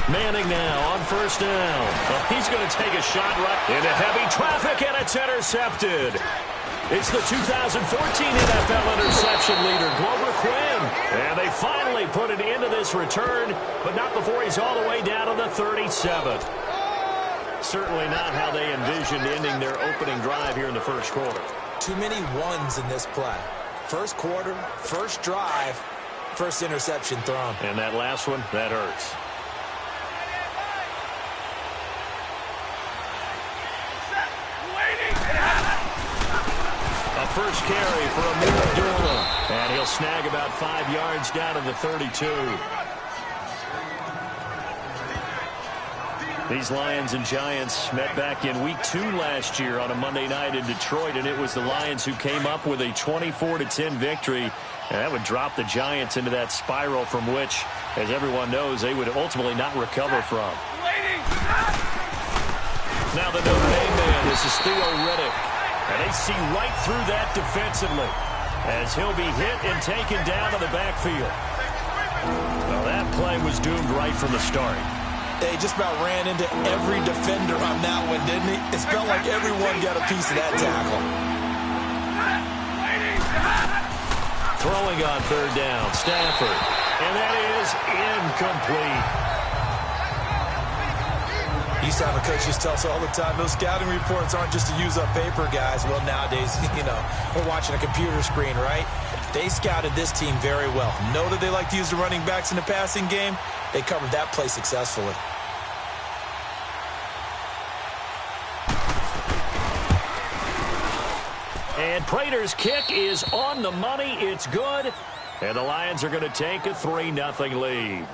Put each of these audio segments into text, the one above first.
Manning now on first down. Well, he's going to take a shot right into heavy traffic, and it's intercepted. It's the 2014 NFL interception leader, Glover Quinn. And they finally put an end to this return, but not before he's all the way down to the 37th. Certainly not how they envisioned ending their opening drive here in the first quarter. Too many ones in this play. First quarter, first drive, first interception thrown. And that last one, that hurts. A first carry for Amir Abdullah. And he'll snag about 5 yards down to the 32. These Lions and Giants met back in Week 2 last year on a Monday night in Detroit, and it was the Lions who came up with a 24-10 victory. And that would drop the Giants into that spiral from which, as everyone knows, they would ultimately not recover from. Now the Notre Dame man, this is Theo Riddick. And they see right through that defensively as he'll be hit and taken down to the backfield. Well, that play was doomed right from the start. He just about ran into every defender on that one, didn't he? It felt like everyone got a piece of that tackle. Throwing on third down, Stafford. And that is incomplete. Used to have a coach used to tell us all the time, those scouting reports aren't just to use up paper, guys. Well, nowadays, you know, we're watching a computer screen, right? They scouted this team very well. Know that they like to use the running backs in the passing game. They covered that play successfully. And Prater's kick is on the money. It's good. And the Lions are going to take a 3-0 lead.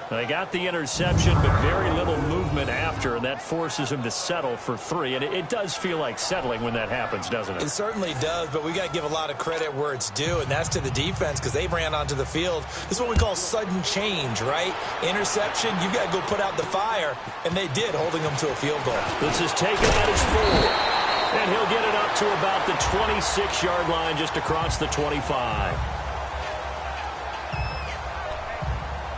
They got the interception, but very little movement after, and that forces him to settle for 3. And it does feel like settling when that happens, doesn't it? It certainly does, but we got to give a lot of credit where it's due, and that's to the defense because they ran onto the field. This is what we call sudden change, right? Interception, you got to go put out the fire, and they did, holding them to a field goal. This is taken at his 4, and he'll get it up to about the 26-yard line just across the 25.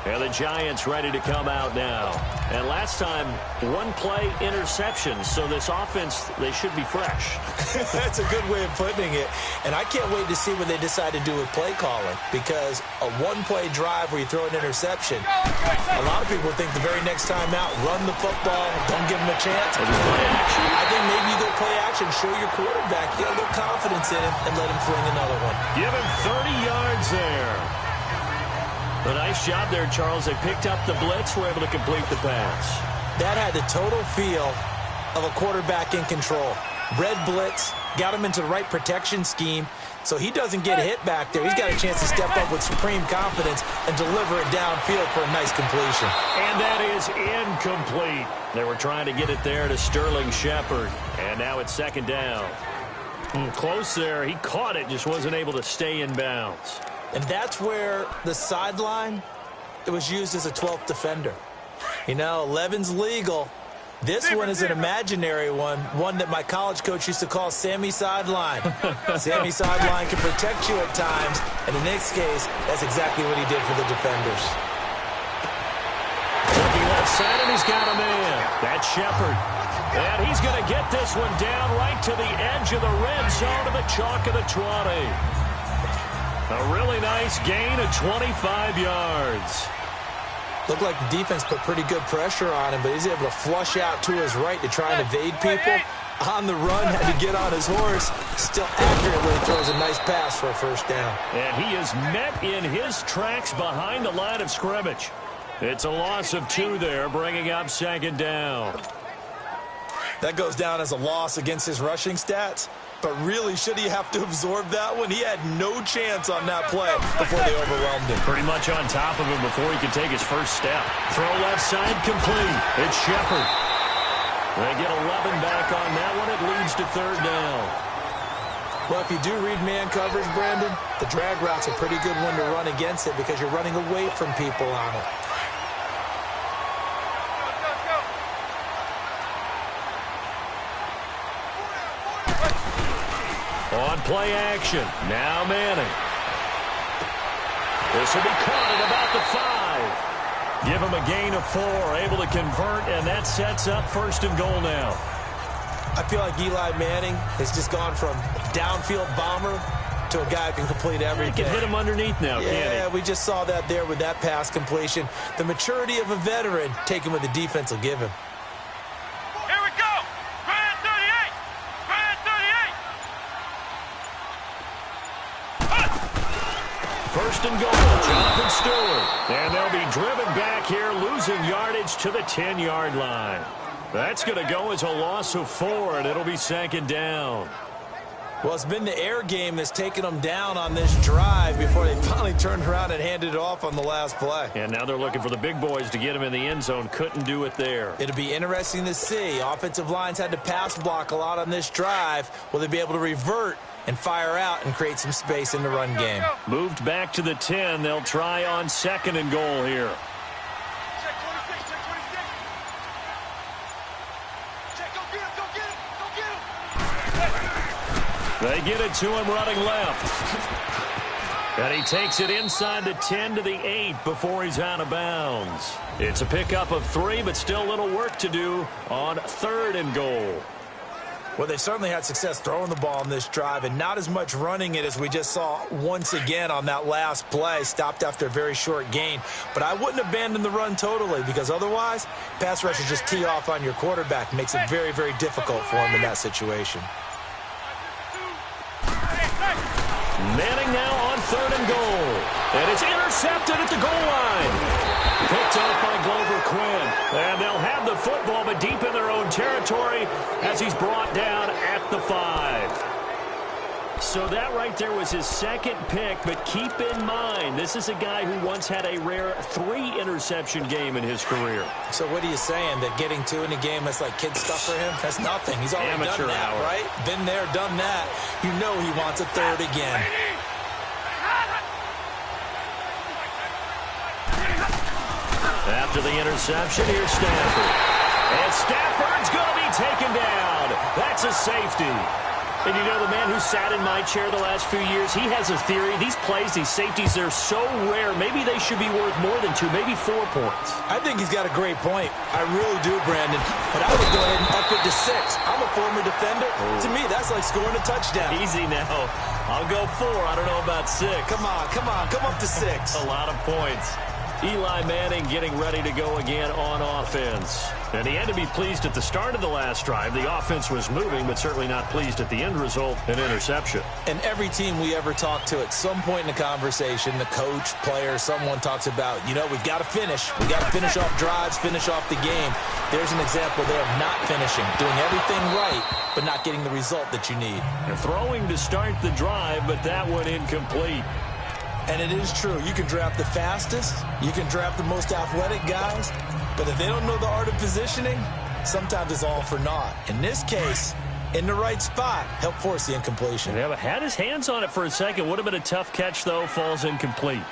And the Giants ready to come out now. And last time, one-play interceptions. So this offense, they should be fresh. That's a good way of putting it. And I can't wait to see what they decide to do with play calling. Because a one-play drive where you throw an interception, a lot of people think the very next time out, run the football, don't give them a chance. I think maybe you go play action, show your quarterback, get a little confidence in him, and let him fling another one. Give him 30 yards there. A nice job there, Charles. They picked up the blitz, were able to complete the pass. That had the total feel of a quarterback in control. Red blitz, got him into the right protection scheme, so he doesn't get hit back there. He's got a chance to step up with supreme confidence and deliver it downfield for a nice completion. And that is incomplete. They were trying to get it there to Sterling Shepard, and now it's second down. Close there. He caught it, just wasn't able to stay in bounds. And that's where the sideline, it was used as a 12th defender. You know, 11's legal. This one is an imaginary one that my college coach used to call Sammy Sideline. Sammy Sideline can protect you at times, and in this case, that's exactly what he did for the defenders. Looking left side, and he's got a man. That's Shepard. And he's going to get this one down right to the edge of the red zone to the chalk of the 20. A really nice gain of 25 yards. Looked like the defense put pretty good pressure on him, but he's able to flush out to his right to try and evade people. On the run, had to get on his horse. Still accurately throws a nice pass for a first down. And he is met in his tracks behind the line of scrimmage. It's a loss of 2 there, bringing up second down. That goes down as a loss against his rushing stats. But really, should he have to absorb that one? He had no chance on that play before they overwhelmed him. Pretty much on top of him before he could take his first step. Throw left side complete. It's Shepard. They get 11 back on that one. It leads to third down. Well, if you do read man coverage, Brandon, the drag route's a pretty good one to run against it because you're running away from people on it. On play action. Now Manning. This will be caught at about the 5. Give him a gain of 4, able to convert, and that sets up 1st and goal now. I feel like Eli Manning has just gone from downfield bomber to a guy who can complete everything. He can hit him underneath now, can't he? Yeah, we just saw that there with that pass completion. The maturity of a veteran taking what the defense will give him. Here we go! Grand 38! Grand 38! 1st and goal, Jonathan Stewart. And they'll be driven back here, losing yardage to the 10-yard line. That's going to go as a loss of 4, and it'll be 2nd down. Well, it's been the air game that's taken them down on this drive before they finally turned around and handed it off on the last play. And now they're looking for the big boys to get him in the end zone. Couldn't do it there. It'll be interesting to see. Offensive lines had to pass block a lot on this drive. Will they be able to revert and fire out and create some space in the run game? Moved back to the 10. They'll try on 2nd and goal here. Check 26, check 26. Check, go get him, go get him, go get him. They get it to him running left. And he takes it inside the 10 to the 8 before he's out of bounds. It's a pickup of 3, but still a little work to do on 3rd and goal. Well, they certainly had success throwing the ball on this drive and not as much running it as we just saw once again on that last play. Stopped after a very short gain. But I wouldn't abandon the run totally because otherwise, pass rushers just tee off on your quarterback. Makes it very, very difficult for him in that situation. Manning now on 3rd and goal. And it's intercepted at the goal line. Picked up by Glover Quinn. And they'll have the football, but deep in their own territory as he's brought down at the 5. So that right there was his 2nd pick, but keep in mind, this is a guy who once had a rare 3-interception game in his career. So what are you saying, that getting 2 in a game, that's like kid stuff for him? That's nothing. He's already Amateur done that, hour. right? Been there, done that. You know he wants a 3rd again. After the interception, here's Stafford. And Stafford's going to be taken down. That's a safety. And you know, the man who sat in my chair the last few years, he has a theory. These plays, these safeties, they're so rare. Maybe they should be worth more than 2, maybe 4 points. I think he's got a great point. I really do, Brandon. But I would go ahead and up it to 6. I'm a former defender. To me, that's like scoring a touchdown. Easy now. I'll go 4. I don't know about 6. Come on, come on. Come up to 6. A lot of points. Eli Manning getting ready to go again on offense. And he had to be pleased at the start of the last drive. The offense was moving, but certainly not pleased at the end result, an interception. And every team we ever talk to, at some point in the conversation, the coach, player, someone talks about, you know, we've got to finish. We've got to finish off drives, finish off the game. There's an example there of not finishing, doing everything right, but not getting the result that you need. They're throwing to start the drive, but that one incomplete. And it is true. You can draft the fastest. You can draft the most athletic guys. But if they don't know the art of positioning, sometimes it's all for naught. In this case, in the right spot, help force the incompletion. Yeah, but had his hands on it for a second. Would have been a tough catch, though. Falls incomplete.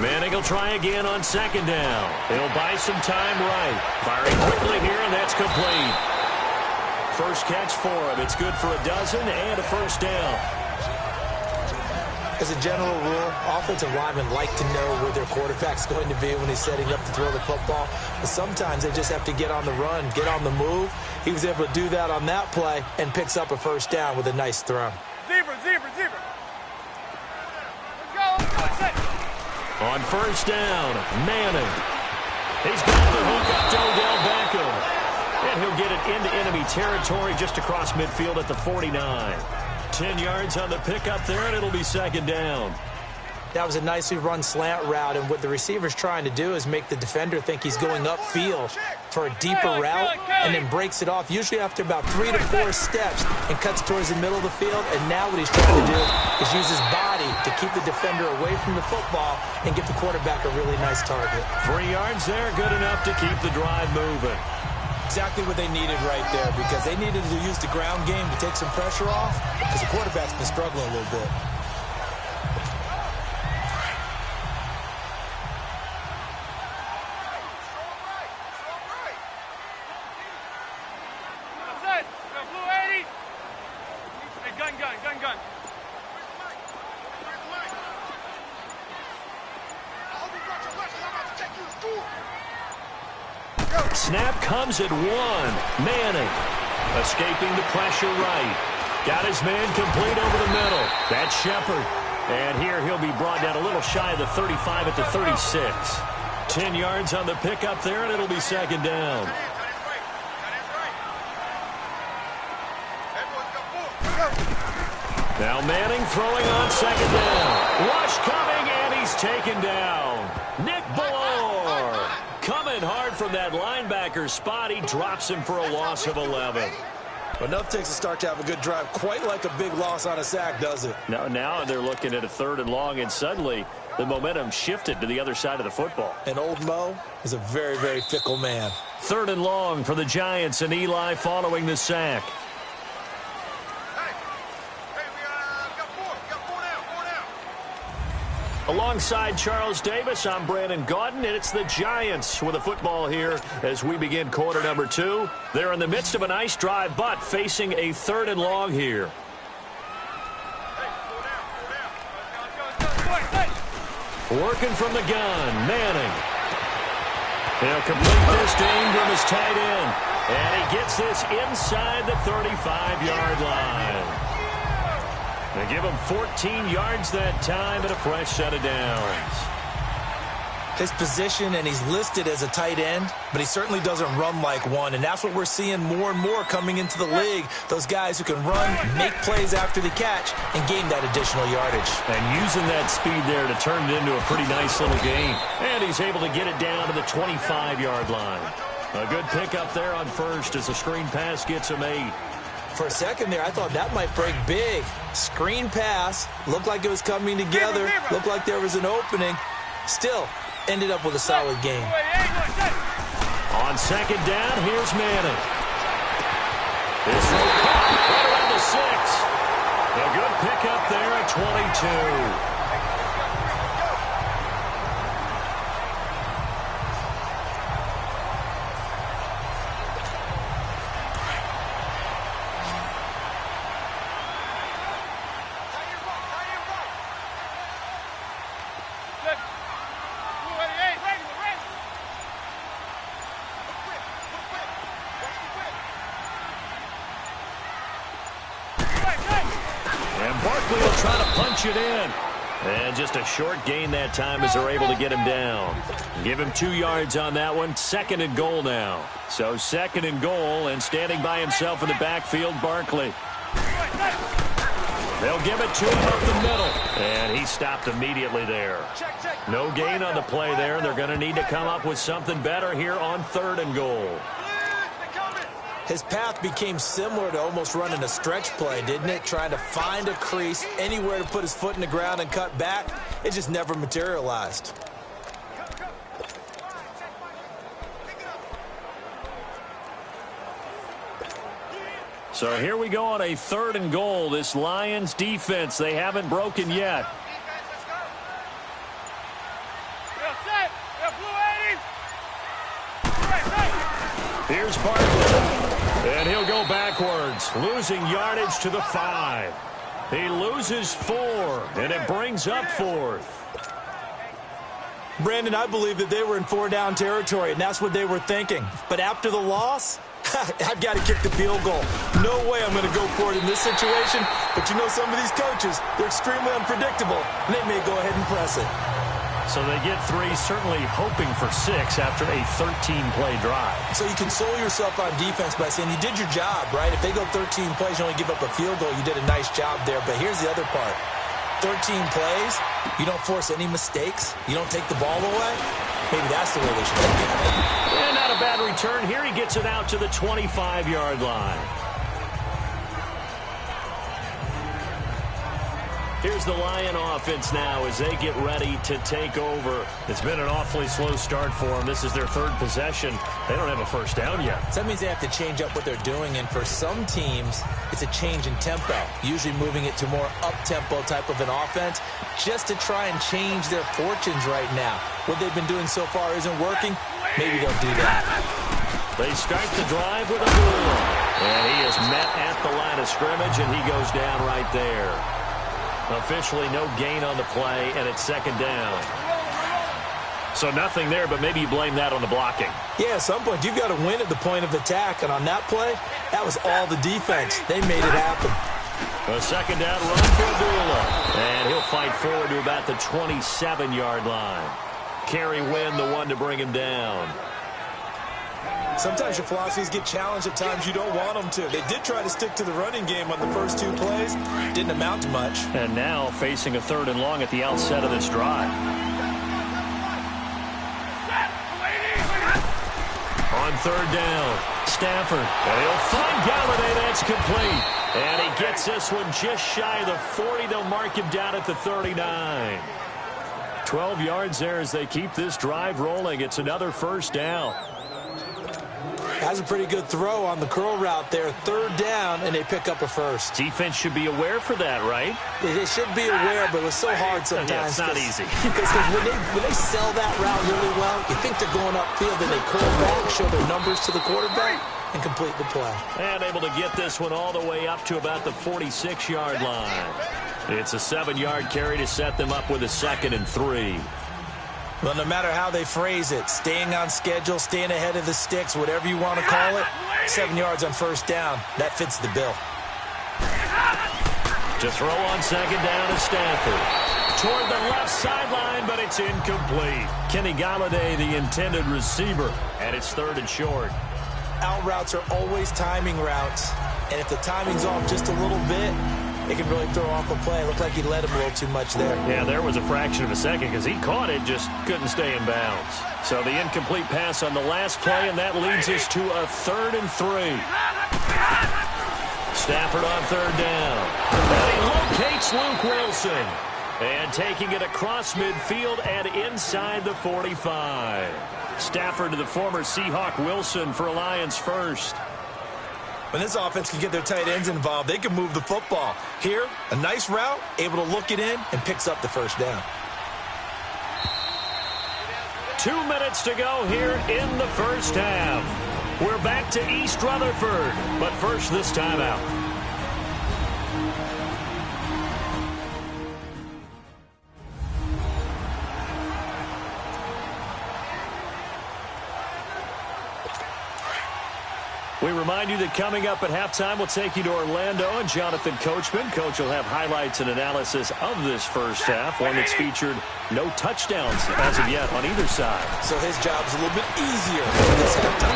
Manning will try again on 2nd down. He'll buy some time right. Firing quickly here, and that's complete. First catch for him. It's good for a dozen and a 1st down. As a general rule, offensive linemen like to know where their quarterback's going to be when he's setting up to throw the football. But sometimes they just have to get on the run, get on the move. He was able to do that on that play and picks up a 1st down with a nice throw. Zebra, zebra, zebra. Let's go. On 1st down, Manning. He's got the hook up to Odell Beckham. And he'll get it into enemy territory just across midfield at the 49. 10 yards on the pickup there, and it'll be 2nd down. That was a nicely run slant route, and what the receiver's trying to do is make the defender think he's going upfield for a deeper route, and then breaks it off, usually after about 3 to 4 steps, and cuts towards the middle of the field. And now what he's trying to do is use his body to keep the defender away from the football and give the quarterback a really nice target. 3 yards there, good enough to keep the drive moving. Exactly what they needed right there, because they needed to use the ground game to take some pressure off, because the quarterback's been struggling a little bit. Blue 80. Hey, gun. Snap comes at 1. Manning escaping the pressure right. Got his man complete over the middle. That's Shepard. And here he'll be brought down a little shy of the 35 at the 36. 10 yards on the pickup there, and it'll be second down. Now Manning throwing on second down. Rush coming, and he's taken down. Nick Ballore coming hard from that linebacker spot. He drops him for a loss of 11. Enough takes a start to have a good drive. Quite like a big loss on a sack, does it? Now they're looking at a 3rd and long, and suddenly the momentum shifted to the other side of the football. And old Mo is a very, very fickle man. 3rd and long for the Giants, and Eli following the sack. Alongside Charles Davis, I'm Brandon Gaudin, and it's the Giants with the football here as we begin quarter number 2. They're in the midst of a nice drive, but facing a 3rd and long here. Working from the gun, Manning. He'll complete this to Ingram as tight end, and he gets this inside the 35-yard line. They give him 14 yards that time and a fresh set of downs. His position, and he's listed as a tight end, but he certainly doesn't run like one, and that's what we're seeing more and more coming into the league. Those guys who can run, make plays after the catch, and gain that additional yardage. And using that speed there to turn it into a pretty nice little gain. And he's able to get it down to the 25-yard line. A good pickup there on first as the screen pass gets him 8. For a second there, I thought that might break big. Screen pass, looked like it was coming together, looked like there was an opening. Still, ended up with a solid game. On second down, here's Manning. This will caught right around the 6. A good pickup there at 22. It in. And just a short gain that time as they're able to get him down. Give him 2 yards on that one. 2nd and goal now. So 2nd and goal, and standing by himself in the backfield, Barkley. They'll give it to him up the middle. And he stopped immediately there. No gain on the play there. They're going to need to come up with something better here on 3rd and goal. His path became similar to almost running a stretch play, didn't it? Trying to find a crease, anywhere to put his foot in the ground and cut back. It just never materialized. So here we go on a 3rd and goal. This Lions defense, they haven't broken yet. Here's Barkley. And he'll go backwards, losing yardage to the 5. He loses 4, and it brings up 4th. Brandon, I believe that they were in 4-down territory, and that's what they were thinking. But after the loss, I've got to kick the field goal. No way I'm going to go for it in this situation. But you know, some of these coaches, they're extremely unpredictable, and they may go ahead and press it. So they get 3, certainly hoping for 6 after a 13-play drive. So you console yourself on defense by saying you did your job, right? If they go 13 plays, you only give up a field goal, you did a nice job there. But here's the other part. 13 plays, you don't force any mistakes, you don't take the ball away. Maybe that's the way they should look at it. And not a bad return here. He gets it out to the 25-yard line. Here's the Lion offense now as they get ready to take over. It's been an awfully slow start for them. This is their 3rd possession. They don't have a first down yet. So that means they have to change up what they're doing, and for some teams, it's a change in tempo, usually moving it to more up-tempo type of an offense just to try and change their fortunes right now. What they've been doing so far isn't working. Maybe they'll do that. They start the drive with a boom, and he is met at the line of scrimmage, and he goes down right there. Officially no gain on the play, and it's 2nd down. So nothing there, but maybe you blame that on the blocking. Yeah, at some point, you've got to win at the point of attack. And on that play, that was all the defense. They made it happen. A second down run for Abdullah. And he'll fight forward to about the 27-yard line. Kerry Wynn, the one to bring him down. Sometimes your philosophies get challenged at times you don't want them to. They did try to stick to the running game on the first 2 plays. Didn't amount to much. And now facing a 3rd and long at the outset of this drive. On 3rd down, Stafford. And he'll find Galladay. That's complete. And he gets this one just shy of the 40. They'll mark him down at the 39. 12 yards there as they keep this drive rolling. It's another 1st down. Has a pretty good throw on the curl route there. 3rd down, and they pick up a 1st. Defense should be aware for that, right? They should be aware, but it's so hard sometimes. Yeah, it's not easy. Because when they sell that route really well, you think they're going upfield, and they curl back, show their numbers to the quarterback, and complete the play. And able to get this one all the way up to about the 46-yard line. It's a 7-yard carry to set them up with a 2nd and 3. Well, no matter how they phrase it, staying on schedule, staying ahead of the sticks, whatever you want to call it, 7 yards on 1st down, that fits the bill. To throw on 2nd down is Stafford. Toward the left sideline, but it's incomplete. Kenny Galladay, the intended receiver, and it's 3rd and short. Out routes are always timing routes, and if the timing's off just a little bit, it can really throw off a play. It looked like he let him a little too much there. Yeah, there was a fraction of a second because he caught it, just couldn't stay in bounds. So the incomplete pass on the last play, and that leads us to a 3rd and 3. Stafford on 3rd down. And he locates Luke Wilson. And taking it across midfield and inside the 45. Stafford to the former Seahawk Wilson for Lions first. When this offense can get their tight ends involved, they can move the football. Here, a nice route, able to look it in, and picks up the 1st down. 2 minutes to go here in the 1st half. We're back to East Rutherford, but first this timeout. We remind you that coming up at halftime, we'll take you to Orlando and Jonathan Coachman. Coach will have highlights and analysis of this 1st half, one that's featured no touchdowns as of yet on either side. So his job's a little bit easier this halftime.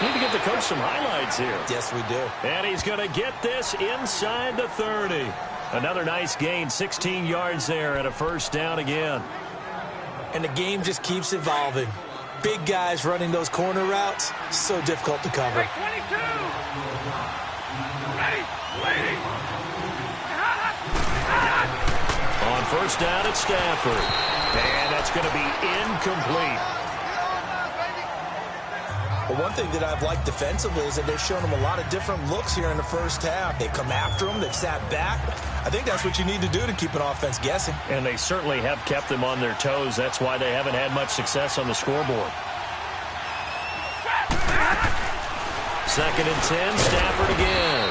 Need to give the coach some highlights here. Yes, we do. And he's going to get this inside the 30. Another nice gain, 16 yards there and a 1st down again. And the game just keeps evolving. Big guys running those corner routes, so difficult to cover. 22. Ready. On 1st down, it's Stafford. And that's going to be incomplete. Well, one thing that I've liked defensively is that they've shown them a lot of different looks here in the 1st half. They've come after them. They've sat back. I think that's what you need to do to keep an offense guessing. And they certainly have kept them on their toes. That's why they haven't had much success on the scoreboard. 2nd and 10, Stafford again.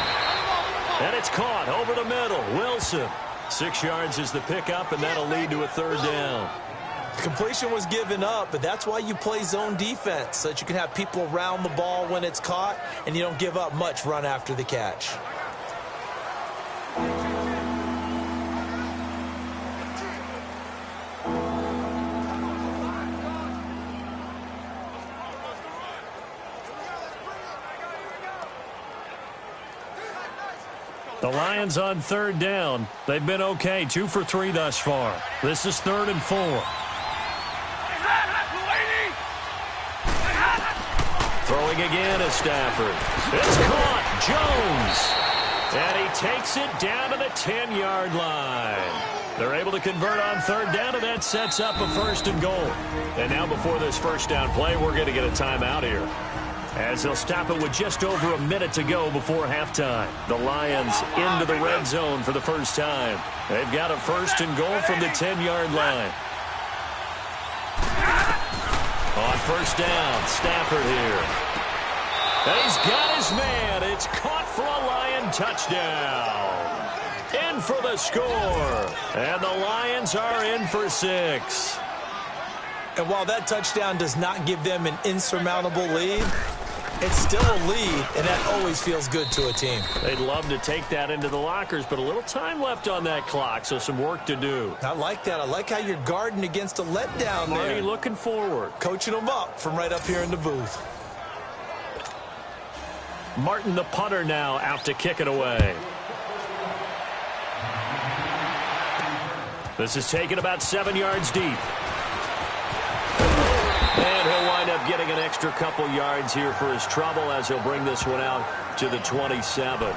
And it's caught over the middle. Wilson. 6 yards is the pickup, and that'll lead to a 3rd down. Completion was given up, but that's why you play zone defense, so that you can have people around the ball when it's caught, and you don't give up much run after the catch. The Lions on 3rd down. They've been okay, 2 for 3 thus far. This is 3rd and 4. Throwing again is Stafford. It's caught. Jones. And he takes it down to the 10-yard line. They're able to convert on 3rd down, and that sets up a 1st and goal. And now before this 1st down play, we're going to get a timeout here, as they'll stop it with just over a minute to go before halftime. The Lions into the red zone for the first time. They've got a 1st and goal from the 10-yard line. On 1st down, Stafford here. And he's got his man. It's caught for a Lion touchdown. In for the score. And the Lions are in for 6. And while that touchdown does not give them an insurmountable lead, it's still a lead, and that always feels good to a team. They'd love to take that into the lockers, but a little time left on that clock, so some work to do. I like that. I like how you're guarding against a letdown there. Marty looking forward. Coaching them up from right up here in the booth. Martin, the punter, now out to kick it away. This is taken about 7 yards deep. And he'll wind up getting an extra couple yards here for his trouble as he'll bring this one out to the 27.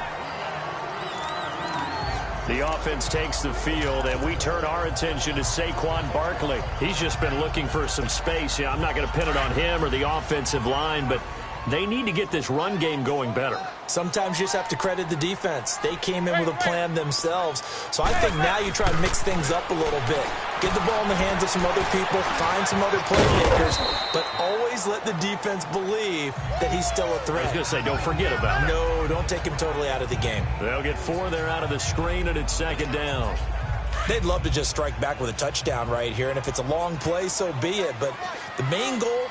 The offense takes the field, and we turn our attention to Saquon Barkley. He's just been looking for some space. Yeah, I'm not going to pin it on him or the offensive line, but they need to get this run game going better. Sometimes you just have to credit the defense. They came in with a plan themselves. So I think now you try to mix things up a little bit. Get the ball in the hands of some other people, find some other playmakers, but always let the defense believe that he's still a threat. I was going to say, don't forget about it. No, don't take him totally out of the game. They'll get 4 there out of the screen, and it's second down. They'd love to just strike back with a touchdown right here, and if it's a long play, so be it. But the main goal,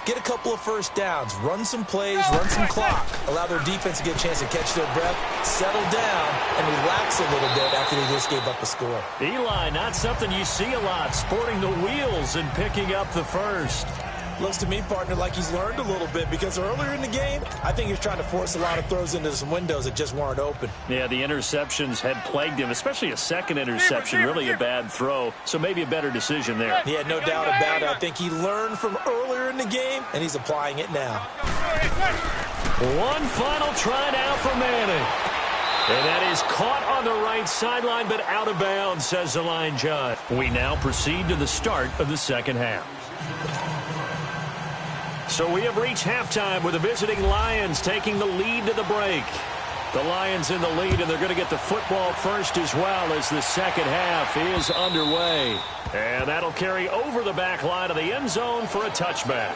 get a couple of first downs, run some plays, run some clock, allow their defense to get a chance to catch their breath, settle down, and relax a little bit after they just gave up a score. Eli, not something you see a lot, sporting the wheels and picking up the first. Looks to me, partner, like he's learned a little bit because earlier in the game, I think he was trying to force a lot of throws into some windows that just weren't open. Yeah, the interceptions had plagued him, especially a second interception, really a bad throw, so maybe a better decision there. Yeah, no doubt about it. I think he learned from earlier in the game, and he's applying it now. One final try now for Manning. And that is caught on the right sideline, but out of bounds, says the line judge. We now proceed to the start of the second half. So we have reached halftime with the visiting Lions taking the lead to the break. The Lions in the lead, and they're going to get the football first as well as the second half is underway. And that'll carry over the back line of the end zone for a touchback.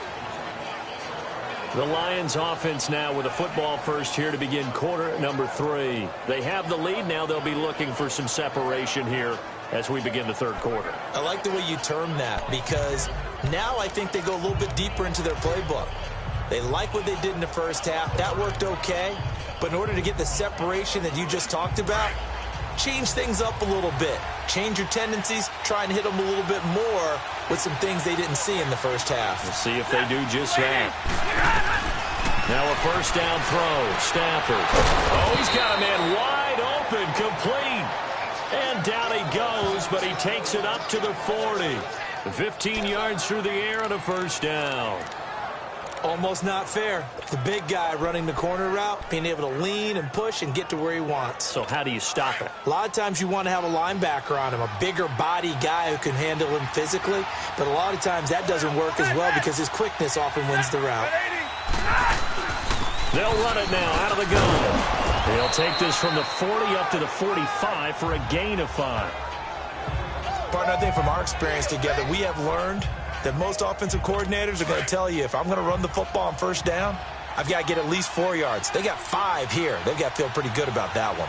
The Lions offense now with a football first here to begin quarter number 3. They have the lead. Now they'll be looking for some separation here as we begin the third quarter. I like the way you term that because now I think they go a little bit deeper into their playbook. They like what they did in the first half. That worked okay. But in order to get the separation that you just talked about, change things up a little bit. Change your tendencies. Try and hit them a little bit more with some things they didn't see in the first half. We'll see if they do just that. Now a first down throw. Stafford. Oh, he's got a man wide open. Complete. And down he goes, but he takes it up to the 40. 15 yards through the air on a first down. Almost not fair. The big guy running the corner route, being able to lean and push and get to where he wants. So how do you stop it? A lot of times you want to have a linebacker on him, a bigger body guy who can handle him physically. But a lot of times that doesn't work as well because his quickness often wins the route. They'll run it now out of the gun. They'll take this from the 40 up to the 45 for a gain of 5. Partner, I think from our experience together, we have learned that most offensive coordinators are going to tell you, if I'm going to run the football on first down, I've got to get at least 4 yards. They got 5 here. They've got to feel pretty good about that one.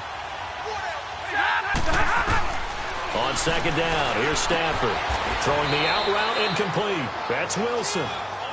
On second down, here's Stafford. Throwing the out route incomplete. That's Wilson.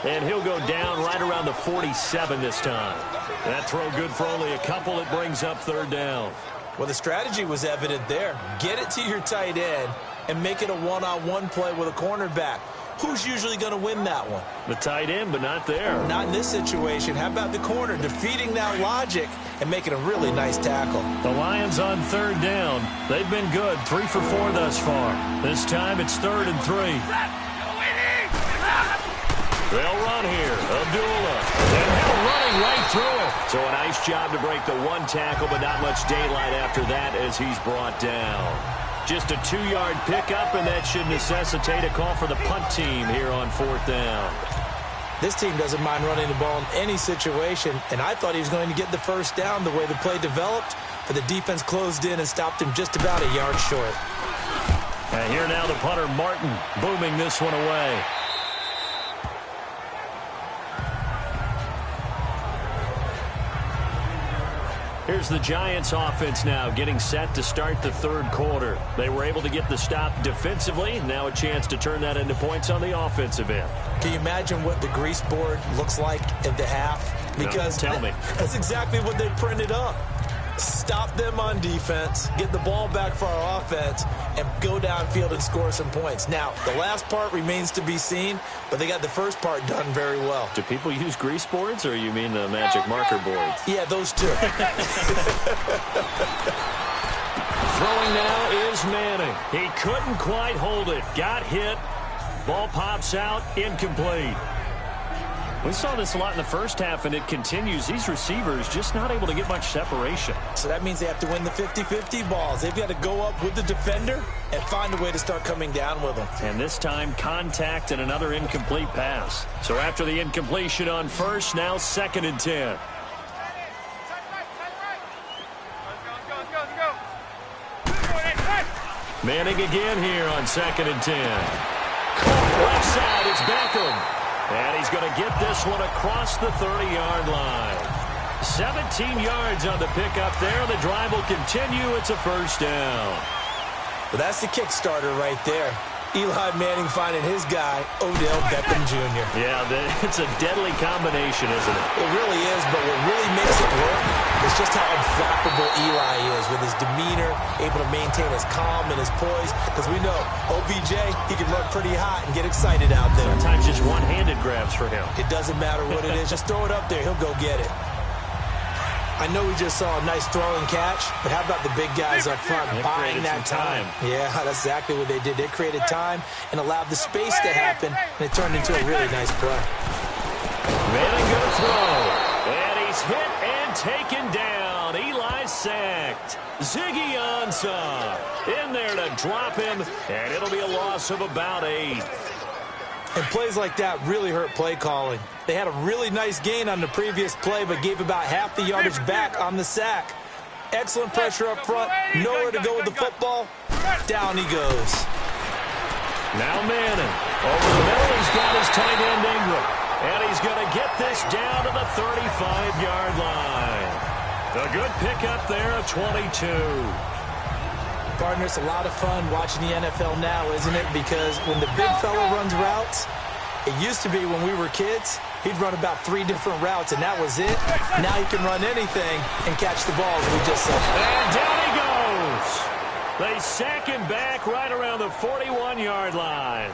And he'll go down right around the 47 this time. That throw good for only a couple. It brings up third down. Well, the strategy was evident there. Get it to your tight end and make it a one-on-one play with a cornerback. Who's usually going to win that one? The tight end, but not there. Not in this situation. How about the corner defeating that logic and making a really nice tackle? The Lions on third down. They've been good, 3 for 4 thus far. This time it's 3rd and 3. They'll run here. Abdullah. And they're running right through it. So a nice job to break the one tackle, but not much daylight after that as he's brought down. Just a 2-yard pickup, and that should necessitate a call for the punt team here on 4th down. This team doesn't mind running the ball in any situation, and I thought he was going to get the first down the way the play developed, but the defense closed in and stopped him just about a yard short. And here now the punter, Martin, booming this one away. Here's the Giants offense now getting set to start the third quarter. They were able to get the stop defensively. Now a chance to turn that into points on the offensive end. Can you imagine what the grease board looks like at the half? Because no, tell me. That's exactly what they printed up. Stop them on defense, get the ball back for our offense, and go downfield and score some points. Now, the last part remains to be seen, but they got the first part done very well. Do people use grease boards, or you mean the magic marker boards? Yeah, those two. Throwing now is Manning. He couldn't quite hold it. Got hit. Ball pops out. Incomplete. We saw this a lot in the first half, and it continues. These receivers just not able to get much separation. So that means they have to win the 50-50 balls. They've got to go up with the defender and find a way to start coming down with them. And this time, contact and another incomplete pass. So after the incompletion on first, now 2nd and 10. Manning again here on 2nd and 10. Left side, it's Beckham. And he's going to get this one across the 30-yard line. 17 yards on the pickup there. The drive will continue. It's a first down. Well, that's the kickstarter right there. Eli Manning finding his guy, Odell Beckham Jr. Yeah, it's a deadly combination, isn't it? It really is, but what really makes it work is just how unflappable Eli is with his demeanor, able to maintain his calm and his poise. Because we know OBJ, he can run pretty hot and get excited out there. Sometimes just one-handed grabs for him. It doesn't matter what it is. Just throw it up there. He'll go get it. I know we just saw a nice throw and catch, but how about the big guys up front buying that time? Yeah, that's exactly what they did. They created time and allowed the space to happen, and it turned into a really nice play. Manning going to throw, and he's hit and taken down. Eli sacked. Ziggy Ansah in there to drop him, and it'll be a loss of about 8. And plays like that really hurt play calling. They had a really nice gain on the previous play, but gave about half the yardage back on the sack. Excellent pressure up front. Nowhere to go with the football. Down he goes. Now Manning. Over the middle, he's got his tight end Ingram. And he's going to get this down to the 35-yard line. A good pickup there of 22. Partner, it's a lot of fun watching the NFL now, isn't it? Because when the big fella runs routes, it used to be when we were kids, he'd run about 3 different routes, and that was it. Now he can run anything and catch the ball, as we just saw. And down he goes. They sack him back right around the 41-yard line.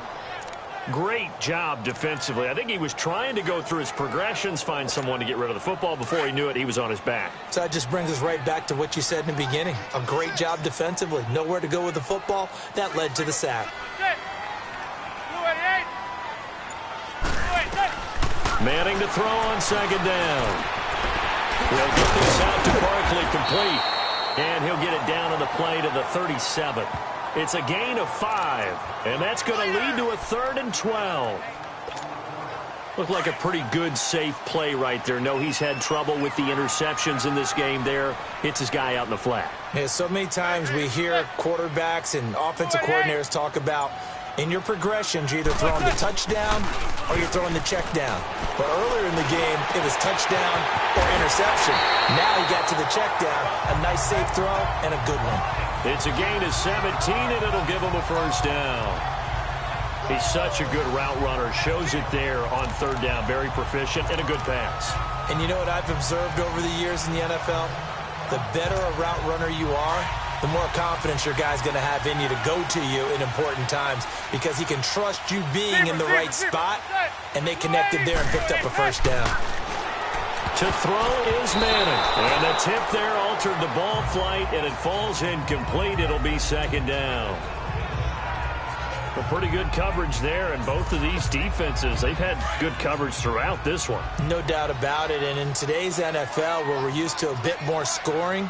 Great job defensively. I think he was trying to go through his progressions, find someone to get rid of the football. Before he knew it, he was on his back. So that just brings us right back to what you said in the beginning. A great job defensively. Nowhere to go with the football. That led to the sack. Manning to throw on 2nd down. He'll get this out to Barkley complete. And he'll get it down on the play to the 37. It's a gain of 5, and that's going to lead to a 3rd and 12. Looked like a pretty good, safe play right there. No, he's had trouble with the interceptions in this game there. Hits his guy out in the flat. Yeah, so many times we hear quarterbacks and offensive coordinators talk about in your progressions, you're either throwing the touchdown or you're throwing the check down. But earlier in the game, it was touchdown or interception. Now he got to the check down, a nice safe throw, and a good one. It's a gain of 17, and it'll give him a first down. He's such a good route runner. Shows it there on 3rd down. Very proficient and a good pass. And you know what I've observed over the years in the NFL? The better a route runner you are, the more confidence your guy's going to have in you to go to you in important times because he can trust you being in the right spot, and they connected there and picked up a first down. To throw is Manning. And the tip there altered the ball flight, and it falls incomplete. It'll be 2nd down. Well, pretty good coverage there, and both of these defenses, they've had good coverage throughout this one. No doubt about it, and in today's NFL, where we're used to a bit more scoring,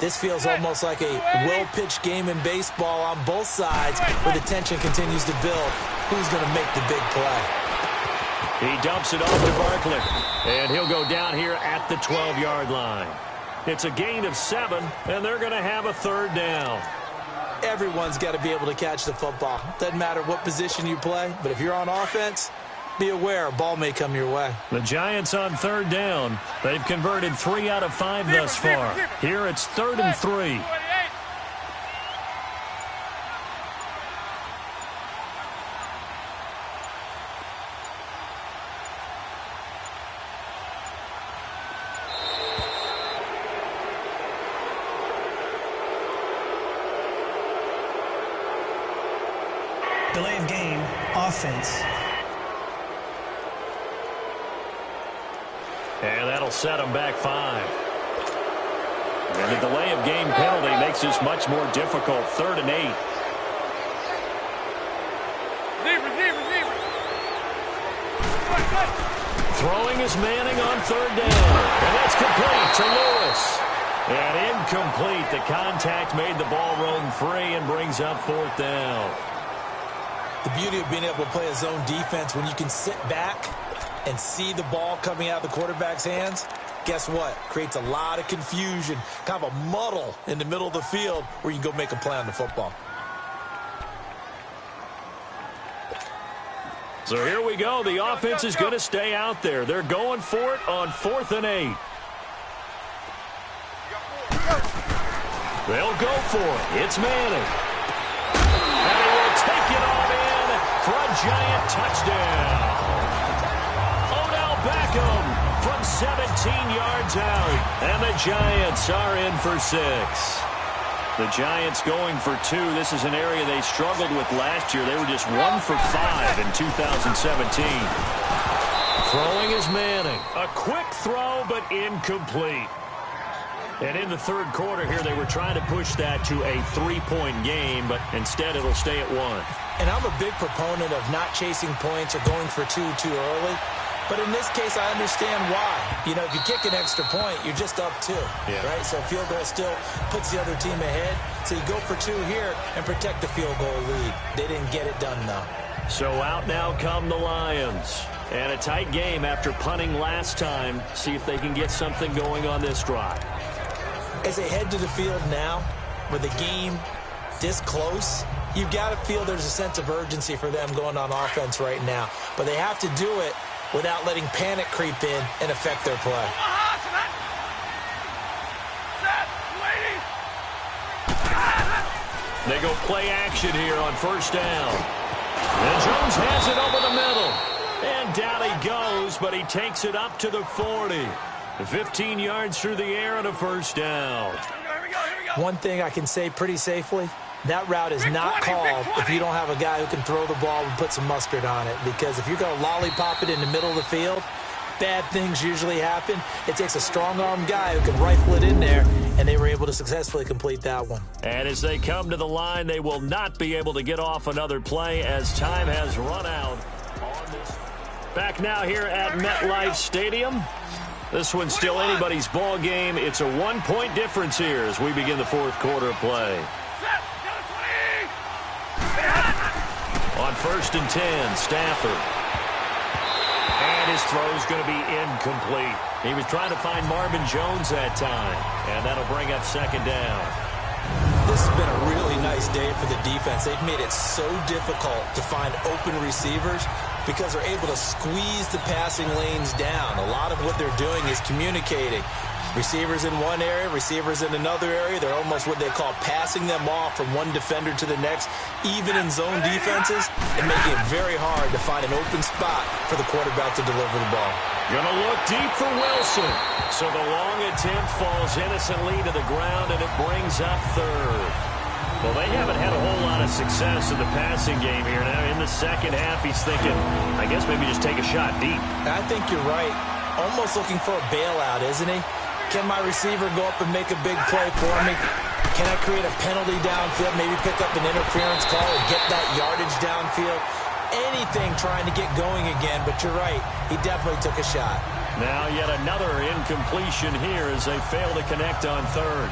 this feels almost like a well-pitched game in baseball on both sides where the tension continues to build. Who's going to make the big play? He dumps it off to Barkley, and he'll go down here at the 12-yard line. It's a gain of 7, and they're going to have a 3rd down. Everyone's got to be able to catch the football. Doesn't matter what position you play, but if you're on offense, be aware, a ball may come your way. The Giants on third down. They've converted 3 out of 5 thus far. Here it's 3rd and 3. Delay of game, offense. And that'll set them back 5. And the delay of game penalty makes this much more difficult. 3rd and 8. Throwing is Manning on 3rd down. And that's complete to Lewis. And incomplete. The contact made the ball roam free and brings up 4th down. The beauty of being able to play a zone defense when you can sit back and see the ball coming out of the quarterback's hands, guess what? Creates a lot of confusion, kind of a muddle in the middle of the field where you can go make a play on the football. So here we go. The offense is going to stay out there. They're going for it on 4th and 8. They'll go for it. It's Manning. And he will take it all in for a Giant touchdown. Odell Beckham from 17 yards out. And the Giants are in for 6. The Giants going for 2. This is an area they struggled with last year. They were just 1 for 5 in 2017. Throwing is Manning. A quick throw, but incomplete. And in the 3rd quarter here, they were trying to push that to a 3-point game, but instead it'll stay at 1. And I'm a big proponent of not chasing points or going for 2 too early. But in this case, I understand why. You know, if you kick an extra point, you're just up 2, right? So field goal still puts the other team ahead. So you go for 2 here and protect the field goal lead. They didn't get it done, though. So out now come the Lions. And a tight game after punting last time. See if they can get something going on this drive. As they head to the field now, with the game this close, you've got to feel there's a sense of urgency for them going on offense right now. But they have to do it without letting panic creep in and affect their play. They go play action here on 1st down. And Jones has it over the middle. And down he goes, but he takes it up to the 40. 15 yards through the air and a 1st down. One thing I can say pretty safely, that route is not called if you don't have a guy who can throw the ball and put some mustard on it. Because if you're going to lollipop it in the middle of the field, bad things usually happen. It takes a strong-armed guy who can rifle it in there, and they were able to successfully complete that one. And as they come to the line, they will not be able to get off another play as time has run out. Back now here at MetLife Stadium. This one's still anybody's ball game. It's a 1-point difference here as we begin the 4th quarter of play. On 1st and 10, Stafford. And his throw's going to be incomplete. He was trying to find Marvin Jones that time. And that'll bring up 2nd down. This has been a really nice day for the defense. They've made it so difficult to find open receivers because they're able to squeeze the passing lanes down. A lot of what they're doing is communicating. Receivers in one area, receivers in another area. They're almost what they call passing them off from one defender to the next, even in zone defenses, and making it very hard to find an open spot for the quarterback to deliver the ball. Gonna look deep for Wilson. So the long attempt falls innocently to the ground, and it brings up 3rd. Well, they haven't had a whole lot of success in the passing game here. Now, in the 2nd half, he's thinking, I guess maybe just take a shot deep. I think you're right. Almost looking for a bailout, isn't he? Can my receiver go up and make a big play for me? Can I create a penalty downfield, maybe pick up an interference call or get that yardage downfield? Anything trying to get going again, but you're right. He definitely took a shot. Now yet another incompletion here as they fail to connect on 3rd.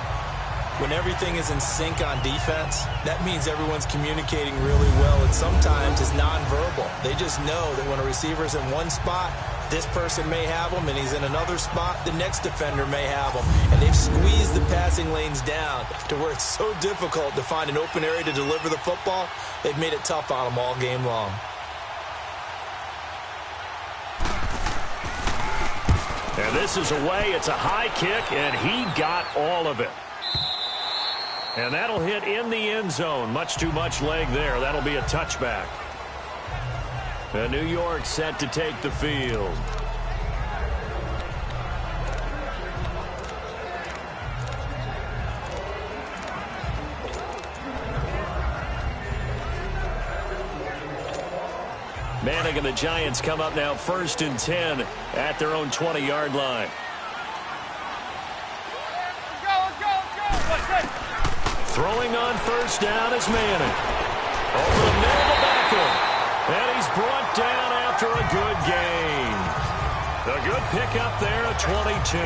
When everything is in sync on defense, that means everyone's communicating really well, and sometimes it's nonverbal. They just know that when a receiver's in one spot, this person may have him, and he's in another spot, the next defender may have him. And they've squeezed the passing lanes down to where it's so difficult to find an open area to deliver the football. They've made it tough on them all game long. And this is away. It's a high kick, and he got all of it. And that'll hit in the end zone. Much too much leg there. That'll be a touchback. And New York set to take the field. Manning and the Giants come up now 1st and 10 at their own 20-yard line. Throwing on 1st down is Manning. Over the middle of Beckham. And he's brought down after a good gain. A good pickup there at 22.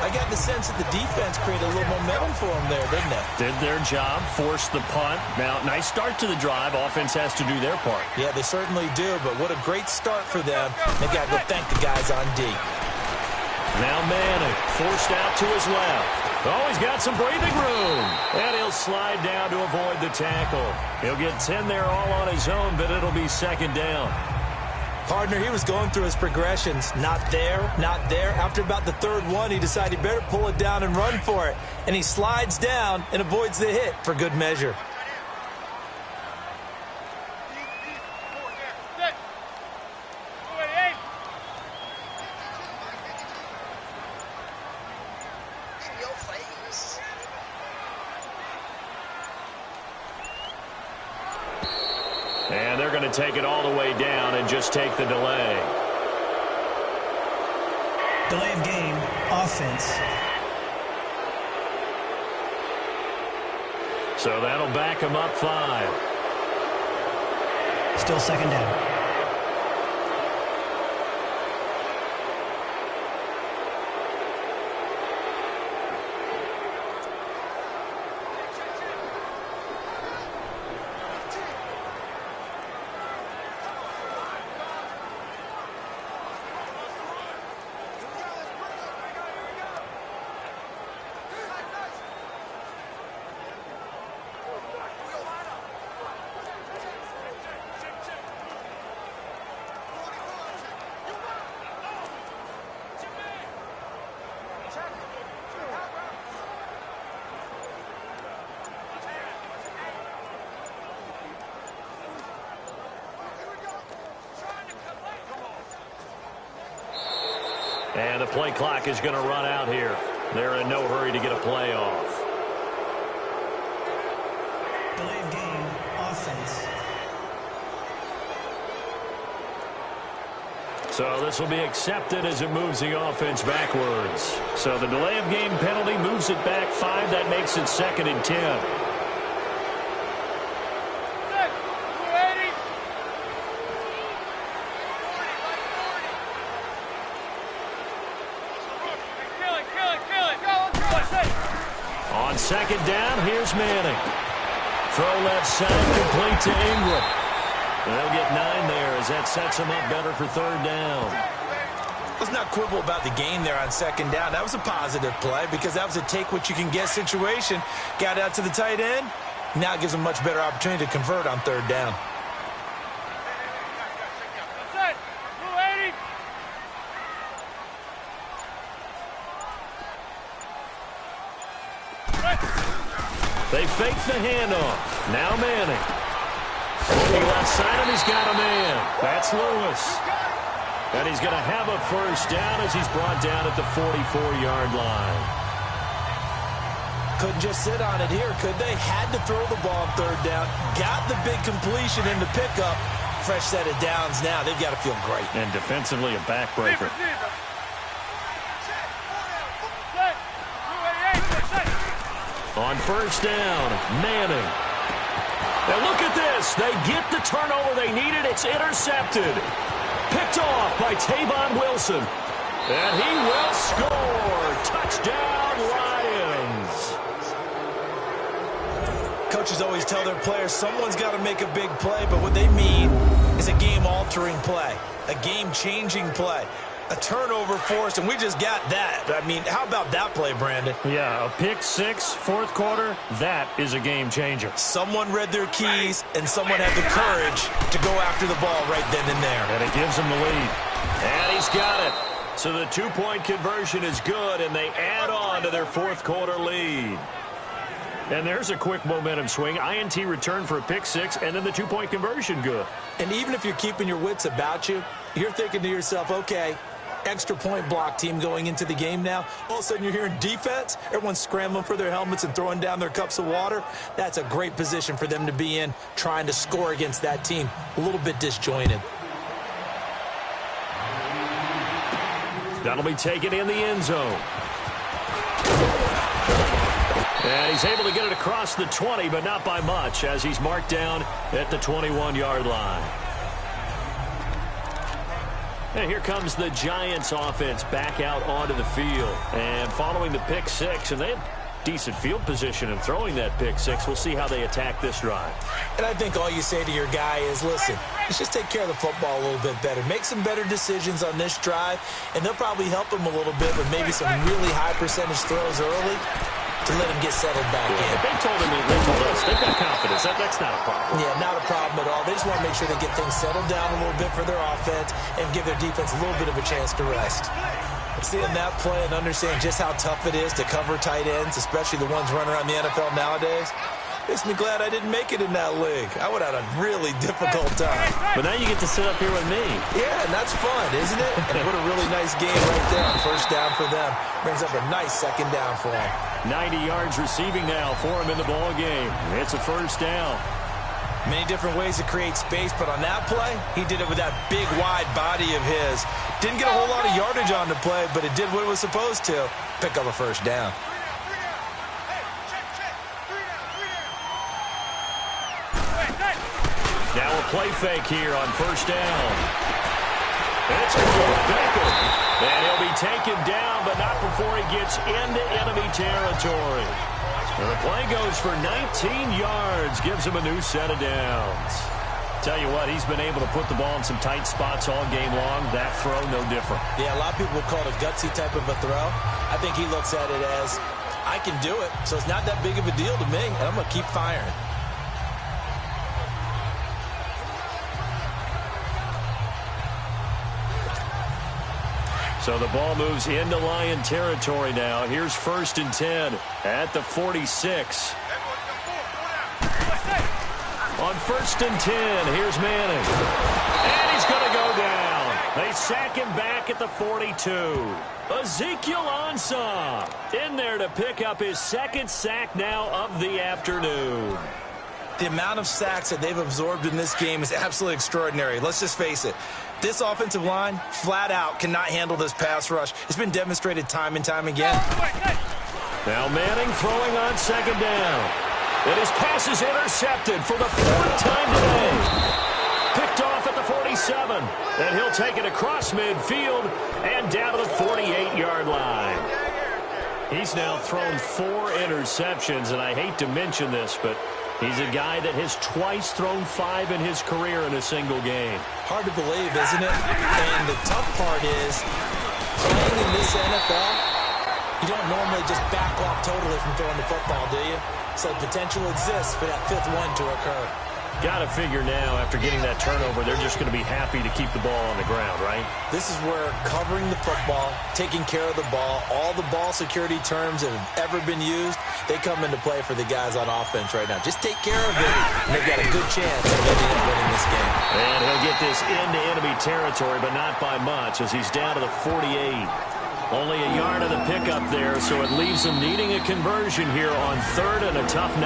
I got the sense that the defense created a little momentum for them there, didn't they? Did their job, forced the punt. Now, nice start to the drive. Offense has to do their part. Yeah, they certainly do, but what a great start for them. They got to go thank the guys on D. Now Manning, forced out to his left. Oh, he's got some breathing room. And he'll slide down to avoid the tackle. He'll get 10 there all on his own, but it'll be 2nd down. Partner, he was going through his progressions. Not there, not there. After about the 3rd one, he decided he better pull it down and run for it. And he slides down and avoids the hit for good measure. And they're going to take it all the way down and just take the delay. Delay of game, offense. So that'll back him up 5. Still 2nd down. And the play clock is going to run out here. They're in no hurry to get a play off. Delay of game, offense. So this will be accepted as it moves the offense backwards. So the delay of game penalty moves it back 5. That makes it 2nd and 10. On 2nd down, here's Manning. Throw left side, complete to Ingram. They'll get 9 there as that sets them up better for 3rd down. Let's not quibble about the gain there on 2nd down. That was a positive play because that was a take-what-you-can-get situation. Got out to the tight end. Now it gives them a much better opportunity to convert on 3rd down. They fake the handoff. Now Manning. Looking left side, and he's got a man. That's Lewis. And he's going to have a 1st down as he's brought down at the 44-yard line. Couldn't just sit on it here, could they? Had to throw the ball on 3rd down. Got the big completion in the pickup. Fresh set of downs now. They've got to feel great. And defensively, a backbreaker. On 1st down, Manning. Now look at this. They get the turnover they needed. It's intercepted. Picked off by Tavon Wilson. And he will score. Touchdown, Lions. Coaches always tell their players someone's got to make a big play, but what they mean is a game-altering play, a game-changing play. A turnover forced, and we just got that. I mean, how about that play, Brandon? Yeah, a pick 6, 4th quarter, that is a game changer. Someone read their keys, and someone had the courage to go after the ball right then and there. And it gives him the lead. And he's got it. So the two-point conversion is good, and they add on to their fourth-quarter lead. And there's a quick momentum swing. INT return for a pick six, and then the two-point conversion good. And even if you're keeping your wits about you, you're thinking to yourself, okay, extra point block team going into the game now. All of a sudden you're hearing defense. Everyone's scrambling for their helmets and throwing down their cups of water. That's a great position for them to be in, trying to score against that team. A little bit disjointed. That'll be taken in the end zone. And he's able to get it across the 20, but not by much, as he's marked down at the 21-yard line. And here comes the Giants offense back out onto the field. And following the pick six, and they have decent field position in throwing that pick six. We'll see how they attack this drive. And I think all you say to your guy is, listen, let's just take care of the football a little bit better. Make some better decisions on this drive, and they'll probably help him a little bit with maybe some really high percentage throws early to let him get settled back in. They told us they've got confidence. That's not a problem. Yeah, not a problem at all. They just want to make sure they get things settled down a little bit for their offense and give their defense a little bit of a chance to rest. Seeing that play and understanding just how tough it is to cover tight ends, especially the ones running around the NFL nowadays, makes me glad I didn't make it in that league. I would have had a really difficult time. But now you get to sit up here with me. Yeah, and that's fun, isn't it? And what a really nice game right there on first down for them. Brings up a nice second down for them. 90 yards receiving now for him in the ball game. It's a first down. Many different ways to create space, but on that play, he did it with that big, wide body of his. Didn't get a whole lot of yardage on the play, but it did what it was supposed to. Pick up a first down. Now a play fake here on first down. It's Baker. And he'll be taken down, but not before he gets into enemy territory. And the play goes for 19 yards, gives him a new set of downs. Tell you what, he's been able to put the ball in some tight spots all game long. That throw, no different. Yeah, a lot of people would call it a gutsy type of a throw. I think he looks at it as, I can do it, so it's not that big of a deal to me, and I'm going to keep firing. So the ball moves into Lion territory now. Here's first and 10 at the 46. On first and 10, here's Manning. And he's going to go down. They sack him back at the 42. Ezekiel Ansah in there to pick up his second sack now of the afternoon. The amount of sacks that they've absorbed in this game is absolutely extraordinary. Let's just face it. This offensive line, flat out, cannot handle this pass rush. It's been demonstrated time and time again. Now Manning throwing on second down. And his pass is intercepted for the fourth time today. Picked off at the 47. And he'll take it across midfield and down to the 48-yard line. He's now thrown 4 interceptions, and I hate to mention this, but he's a guy that has twice thrown 5 in his career in a single game. Hard to believe, isn't it? And the tough part is, playing in this NFL, you don't normally just back off totally from throwing the football, do you? So potential exists for that 5th one to occur. Got to figure now, after getting that turnover, they're just going to be happy to keep the ball on the ground, right? This is where covering the football, taking care of the ball, all the ball security terms that have ever been used, they come into play for the guys on offense right now. Just take care of it, and they've got a good chance of ending up winning this game. And he'll get this into enemy territory, but not by much, as he's down to the 48. Only a yard of the pickup there, so it leaves him needing a conversion here on 3rd and a tough 9.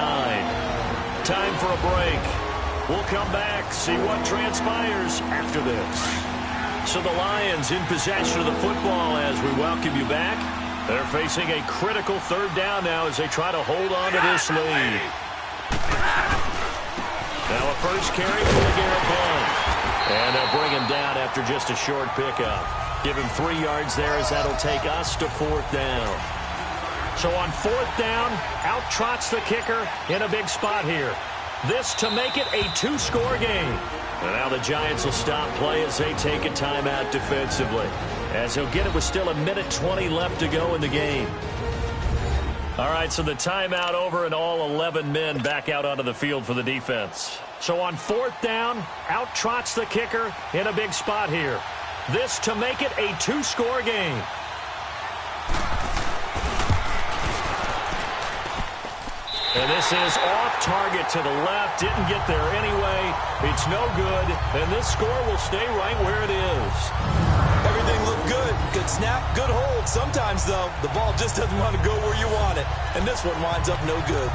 Time for a break. We'll come back, see what transpires after this. So the Lions in possession of the football as we welcome you back. They're facing a critical 3rd down now as they try to hold on to this lead. Now a first carry for LeGarrette Blount. And they'll bring him down after just a short pickup. Give him 3 yards there as that'll take us to 4th down. So on 4th down, out trots the kicker in a big spot here. This to make it a 2-score game. And now the Giants will stop play as they take a timeout defensively. As he'll get it with still 1:20 left to go in the game. All right, so the timeout over and all 11 men back out onto the field for the defense. So on 4th down, out trots the kicker in a big spot here. This to make it a two-score game. And this is off target to the left. Didn't get there anyway. It's no good. And this score will stay right where it is. Everything looked good. Good snap, good hold. Sometimes, though, the ball just doesn't want to go where you want it. And this one winds up no good.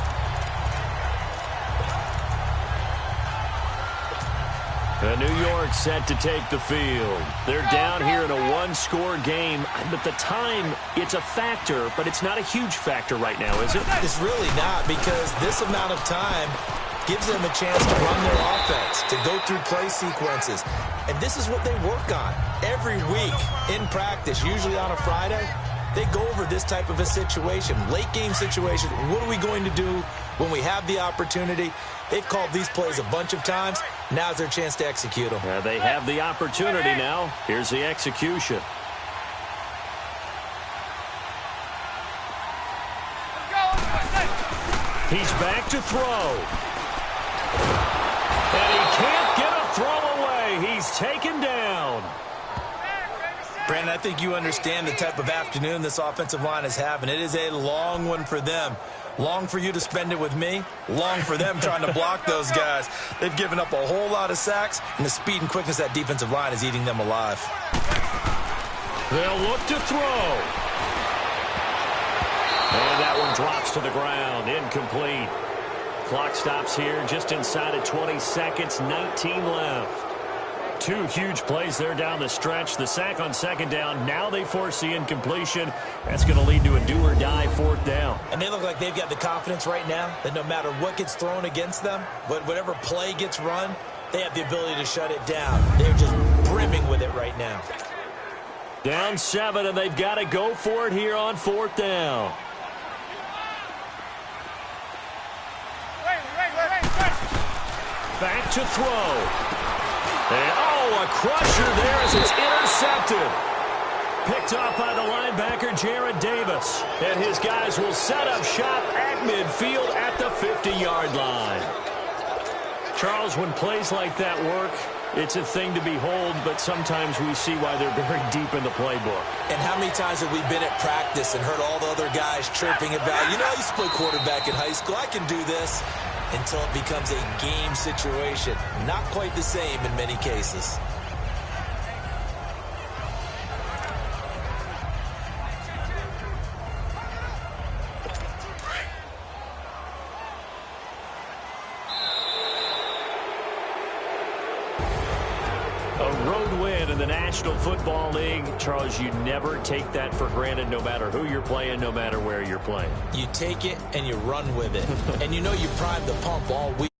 And New York set to take the field. They're down here in a one-score game. But the time, it's a factor, but it's not a huge factor right now, is it? It's really not, because this amount of time gives them a chance to run their offense, to go through play sequences. And this is what they work on every week in practice, usually on a Friday. They go over this type of a situation, late-game situation. What are we going to do when we have the opportunity? They've called these plays a bunch of times. Now's their chance to execute them. They have the opportunity now. Here's the execution. He's back to throw. And he can't get a throw away. He's taken down. Brandon, I think you understand the type of afternoon this offensive line is having. It is a long one for them. Long for you to spend it with me. Long for them trying to block those guys. They've given up a whole lot of sacks, and the speed and quickness of that defensive line is eating them alive. They'll look to throw. And that one drops to the ground. Incomplete. Clock stops here just inside of 20 seconds. 19 left. Two huge plays there down the stretch. The sack on second down. Now they force the incompletion. That's going to lead to a do-or-die fourth down. And they look like they've got the confidence right now that no matter what gets thrown against them, but whatever play gets run, they have the ability to shut it down. They're just brimming with it right now. Down 7, and they've got to go for it here on fourth down. Back to throw. And, a crusher there as it's intercepted. Picked off by the linebacker, Jared Davis. And his guys will set up shop at midfield at the 50-yard line. Charles, when plays like that work, it's a thing to behold, but sometimes we see why they're very deep in the playbook. And how many times have we been at practice and heard all the other guys chirping about, I used to play quarterback in high school, I can do this, until it becomes a game situation. Not quite the same in many cases. A road win in the National Football League. Charles, you never take that for granted no matter who you're playing, no matter where you're playing. You take it and you run with it. And you prime the pump all week.